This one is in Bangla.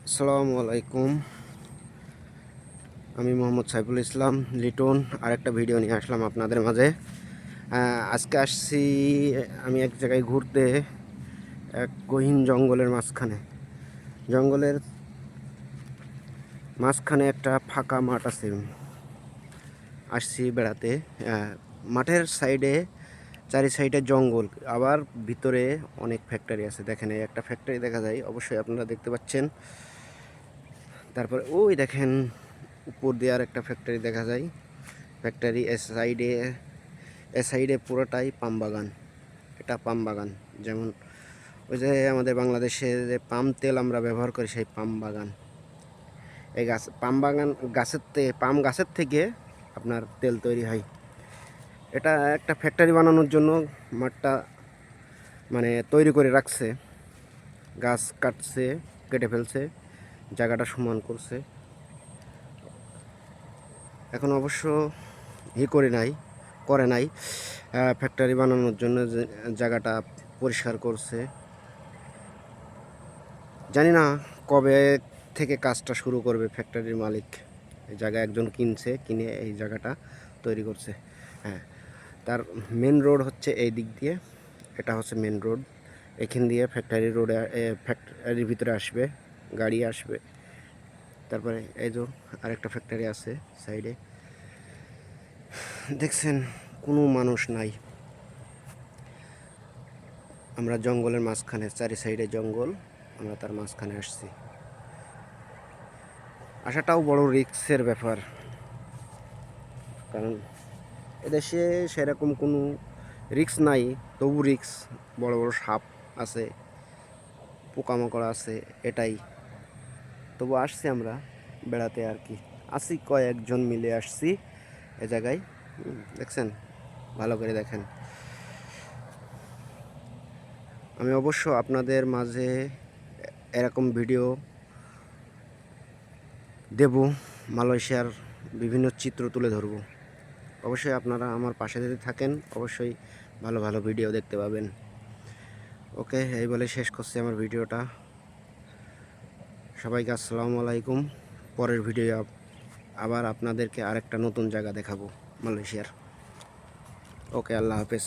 আসসালামু আলাইকুম। আমি মোহাম্মদ সাইফুল ইসলাম লিটন আরেকটা ভিডিও নিয়ে আসলাম আপনাদের মাঝে। আজকে আসছি আমি এক জায়গায় ঘুরতে, এক গহীন জঙ্গলের মাঝখানে একটা ফাঁকা মাঠ আছে। আসছি বেড়াতে। মাঠের সাইডে চারি সাইডে জঙ্গল, আবার ভিতরে অনেক ফ্যাক্টরি আছে। দেখেন, এই একটা ফ্যাক্টরি দেখা যায়, অবশ্যই আপনারা দেখতে পাচ্ছেন। তারপরে ওই দেখেন উপর দিয়ে আর একটা ফ্যাক্টরি দেখা যায়। ফ্যাক্টরি এ সাইডে পুরোটাই পাম বাগান। এটা পাম বাগান, যেমন ওই যে আমাদের বাংলাদেশে যে পাম তেল আমরা ব্যবহার করি, সেই পাম বাগান। এই পাম বাগান পাম গাছের থেকে আপনার তেল তৈরি হয়। এটা একটা ফ্যাক্টরি বানানোর জন্য মাঠটা মানে তৈরি করে রাখছে। গাছ কেটে ফেলছে, জায়গাটা সমান করছে। এখন অবশ্য করে নাই ফ্যাক্টরি বানানোর জন্য যে জায়গাটা পরিষ্কার করছে। জানি না কবে থেকে কাজটা শুরু করবে ফ্যাক্টরির মালিক। এই জায়গা একজন কিনে এই জায়গাটা তৈরি করছে। হ্যাঁ, তার মেন রোড হচ্ছে এই দিক দিয়ে। এটা হচ্ছে মেন রোড। এখান দিয়ে ফ্যাক্টরির ভিতরে আসবে, গাড়ি আসবে। তারপরে এই যে আরেকটা ফ্যাক্টরি আছে সাইডে, দেখছেন কোনো মানুষ নাই। আমরা জঙ্গলের মাঝখানে, চারি সাইডে জঙ্গল, আমরা তার মাঝখানে আসছি। আসাটাও বড় রিস্কের ব্যাপার, কারণ এদেশে সেরকম কোনো রিস্ক নাই, তবু রিস্ক। বড় বড় সাপ আছে, পোকামাকড় আছে, এটাই। তবু আসছি আমরা বেড়াতে আর কি। আসি কয়েকজন মিলে আসছি এ জায়গায়। দেখছেন, ভালো করে দেখেন। আমি অবশ্য আপনাদের মাঝে এরকম ভিডিও দেব, মালয়েশিয়ার বিভিন্ন চিত্র তুলে ধরব। অবশ্যই আপনারা আমার পাশে যদি থাকেন, অবশ্যই ভালো ভালো ভিডিও দেখতে পাবেন। ওকে, এই বলে শেষ করছি আমার ভিডিওটা। সবাইকে আসসালামু আলাইকুম। পরের ভিডিও আবার আপনাদেরকে আরেকটা নতুন জায়গা দেখাবো মালয়েশিয়ার। ওকে, আল্লাহ হাফেজ।